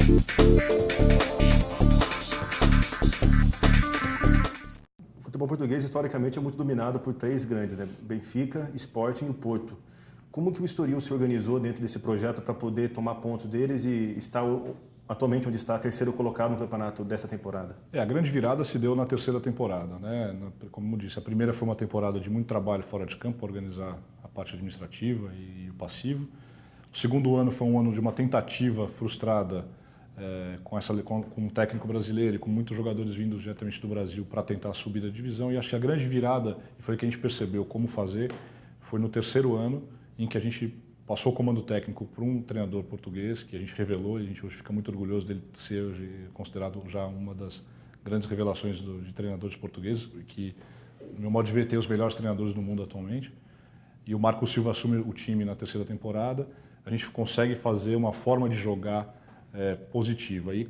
O futebol português, historicamente, é muito dominado por três grandes, né? Benfica, Sporting e o Porto. Como que o Estoril se organizou dentro desse projeto para poder tomar pontos deles e estar atualmente onde está, terceiro colocado no campeonato dessa temporada? A grande virada se deu na terceira temporada, né? Como eu disse, a primeira foi uma temporada de muito trabalho fora de campo para organizar a parte administrativa e o passivo. O segundo ano foi um ano de uma tentativa frustrada com um técnico brasileiro e com muitos jogadores vindos diretamente do Brasil para tentar subir da divisão. E acho que a grande virada, e foi que a gente percebeu como fazer, foi no terceiro ano em que a gente passou o comando técnico para um treinador português, que a gente revelou, e a gente hoje fica muito orgulhoso dele ser hoje considerado já uma das grandes revelações de treinadores portugueses, que, no meu modo de ver, tem os melhores treinadores do mundo atualmente. E o Marco Silva assume o time na terceira temporada. A gente consegue fazer uma forma de jogar positiva. E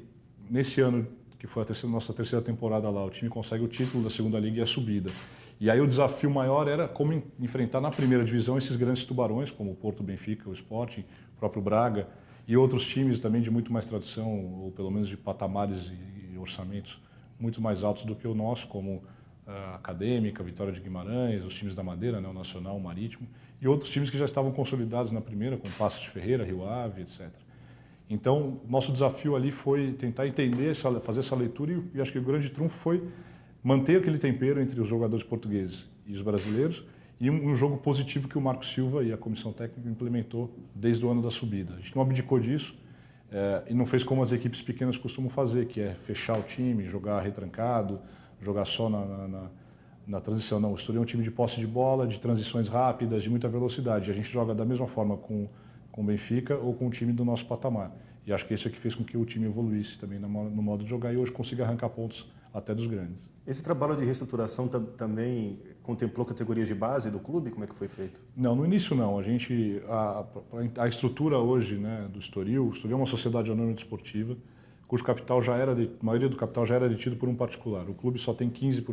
nesse ano, que foi a nossa terceira temporada lá, o time consegue o título da segunda liga e a subida. E aí o desafio maior era como enfrentar na primeira divisão esses grandes tubarões, como o Porto, o Benfica, o Sporting, o próprio Braga e outros times também de muito mais tradição, ou pelo menos de patamares e orçamentos muito mais altos do que o nosso, como a Acadêmica, a Vitória de Guimarães, os times da Madeira, né, o Nacional, o Marítimo, e outros times que já estavam consolidados na primeira, como Paços de Ferreira, Rio Ave, etc. Então, nosso desafio ali foi tentar entender, fazer essa leitura, e acho que o grande trunfo foi manter aquele tempero entre os jogadores portugueses e os brasileiros e um jogo positivo que o Marco Silva e a comissão técnica implementou desde o ano da subida. A gente não abdicou disso e não fez como as equipes pequenas costumam fazer, que é fechar o time, jogar retrancado, jogar só na transição. Não, o Estoril é um time de posse de bola, de transições rápidas, de muita velocidade. A gente joga da mesma forma com o Benfica ou com o time do nosso patamar. E acho que isso é que fez com que o time evoluísse também no modo de jogar e hoje consiga arrancar pontos até dos grandes. Esse trabalho de reestruturação também contemplou categorias de base do clube? Como é que foi feito? Não, no início não. A estrutura hoje, né, do Estoril, o Estoril é uma sociedade anônima desportiva, cujo capital a maioria do capital já era detido por um particular. O clube só tem 15%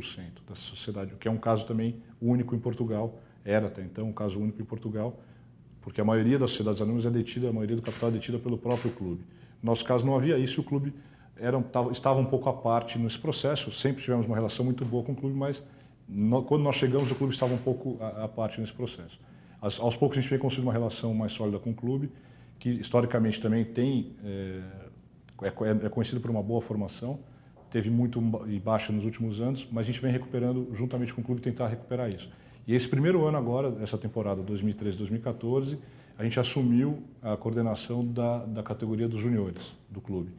dessa sociedade, o que é um caso também único em Portugal, era até então um caso único em Portugal, porque a maioria das sociedades anônimas a maioria do capital é detida pelo próprio clube. No nosso caso não havia isso, o clube estava um pouco à parte nesse processo, sempre tivemos uma relação muito boa com o clube, mas quando nós chegamos o clube estava um pouco à parte nesse processo. Aos poucos a gente vem construindo uma relação mais sólida com o clube, que historicamente também é conhecido por uma boa formação, teve muito baixa nos últimos anos, mas a gente vem recuperando juntamente com o clube tentar recuperar isso. E esse primeiro ano agora, essa temporada 2013-2014, a gente assumiu a coordenação da categoria dos juniores do clube,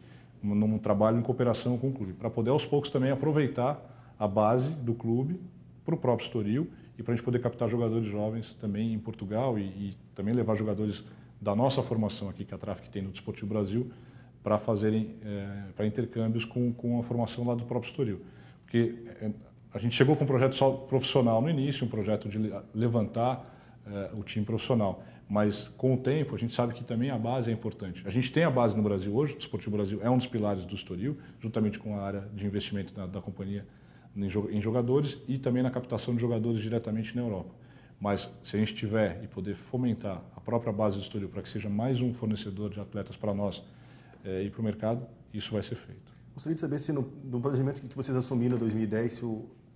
num trabalho em cooperação com o clube, para poder aos poucos também aproveitar a base do clube para o próprio Estoril e para a gente poder captar jogadores jovens também em Portugal e também levar jogadores da nossa formação aqui, que a Traffic tem no Desportivo Brasil, para fazerem para intercâmbios com a formação lá do próprio Estoril. Porque a gente chegou com um projeto só profissional no início, um projeto de levantar o time profissional. Mas com o tempo a gente sabe que também a base é importante. A gente tem a base no Brasil hoje, o Desportivo Brasil é um dos pilares do Estoril, juntamente com a área de investimento da companhia em jogadores e também na captação de jogadores diretamente na Europa. Mas se a gente tiver e poder fomentar a própria base do Estoril para que seja mais um fornecedor de atletas para nós e para o mercado, isso vai ser feito. Gostaria de saber se no planejamento que vocês assumiram em 2010,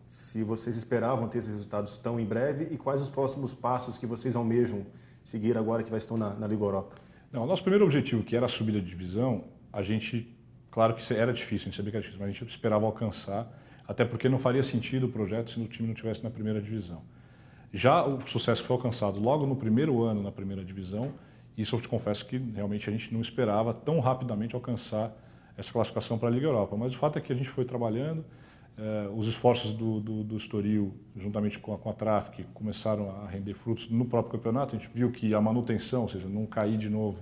se vocês esperavam ter esses resultados tão em breve e quais os próximos passos que vocês almejam seguir agora que estão na Liga Europa? Não, o nosso primeiro objetivo, que era a subida de divisão, a gente, claro que era difícil, a gente sabia que era difícil, mas a gente esperava alcançar, até porque não faria sentido o projeto se o time não estivesse na primeira divisão. Já o sucesso que foi alcançado logo no primeiro ano na primeira divisão, isso eu te confesso que realmente a gente não esperava tão rapidamente alcançar essa classificação para a Liga Europa. Mas o fato é que a gente foi trabalhando, os esforços do Estoril, juntamente com a Traffic, começaram a render frutos no próprio campeonato. A gente viu que a manutenção, ou seja, não cair de novo,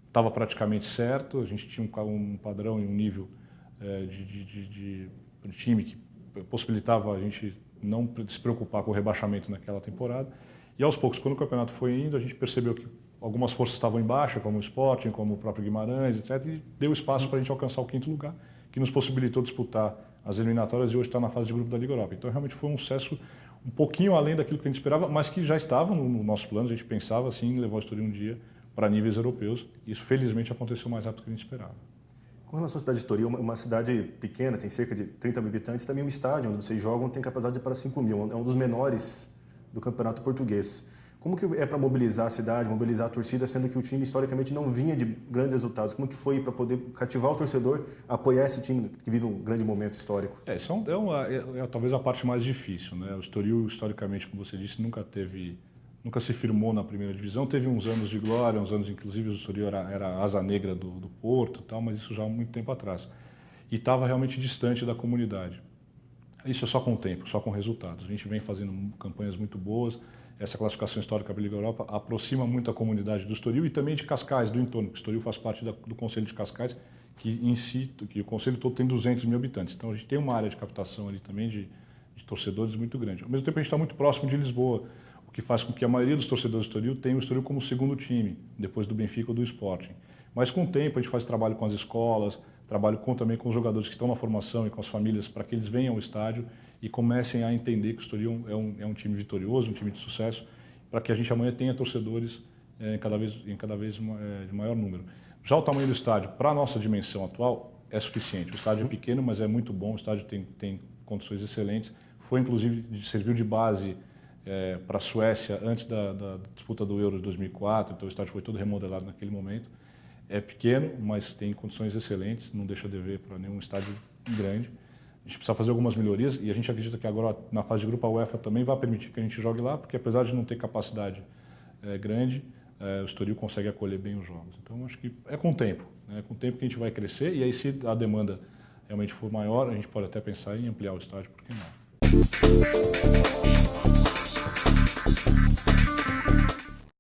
estava praticamente certo. A gente tinha um padrão e um nível de time que possibilitava a gente não se preocupar com o rebaixamento naquela temporada. E aos poucos, quando o campeonato foi indo, a gente percebeu que algumas forças estavam em baixa, como o Sporting, como o próprio Guimarães, etc. E deu espaço para a gente alcançar o quinto lugar, que nos possibilitou disputar as eliminatórias e hoje está na fase de grupo da Liga Europa. Então realmente foi um sucesso um pouquinho além daquilo que a gente esperava, mas que já estava no nosso plano. A gente pensava assim em levar o Estoril um dia para níveis europeus. Isso felizmente aconteceu mais rápido do que a gente esperava. Com relação à cidade de Estoril, uma cidade pequena, tem cerca de 30 mil habitantes, também um estádio onde vocês jogam tem capacidade para 5 mil, é um dos menores do campeonato português. Como que é para mobilizar a cidade, mobilizar a torcida, sendo que o time historicamente não vinha de grandes resultados? Como que foi para poder cativar o torcedor, apoiar esse time que vive um grande momento histórico? Isso é talvez a parte mais difícil, né? O Estoril, historicamente, como você disse, nunca se firmou na primeira divisão. Teve uns anos de glória, uns anos, inclusive, o Estoril era a asa negra do Porto, tal, mas isso já há muito tempo atrás. E estava realmente distante da comunidade. Isso é só com o tempo, só com resultados. A gente vem fazendo campanhas muito boas. Essa classificação histórica para a Liga Europa aproxima muito a comunidade do Estoril e também de Cascais, do entorno, porque o Estoril faz parte do Conselho de Cascais, que o Conselho todo tem 200 mil habitantes. Então a gente tem uma área de captação ali também de torcedores muito grande. Ao mesmo tempo a gente está muito próximo de Lisboa, o que faz com que a maioria dos torcedores do Estoril tenha o Estoril como segundo time, depois do Benfica ou do Sporting. Mas com o tempo a gente faz trabalho com as escolas, trabalho também com os jogadores que estão na formação e com as famílias para que eles venham ao estádio e comecem a entender que o Estoril é um time vitorioso, um time de sucesso, para que a gente amanhã tenha torcedores em cada vez de maior número. Já o tamanho do estádio, para a nossa dimensão atual, é suficiente. O estádio é pequeno, mas é muito bom, o estádio tem condições excelentes. Foi, inclusive, serviu de base para a Suécia antes da disputa do Euro de 2004, então o estádio foi todo remodelado naquele momento. É pequeno, mas tem condições excelentes, não deixa a dever para nenhum estádio grande. A gente precisa fazer algumas melhorias e a gente acredita que agora, na fase de grupo, a UEFA também vai permitir que a gente jogue lá, porque apesar de não ter capacidade grande, o Estoril consegue acolher bem os jogos. Então, acho que é com o tempo, né? É com o tempo que a gente vai crescer e aí, se a demanda realmente for maior, a gente pode até pensar em ampliar o estádio, por que não?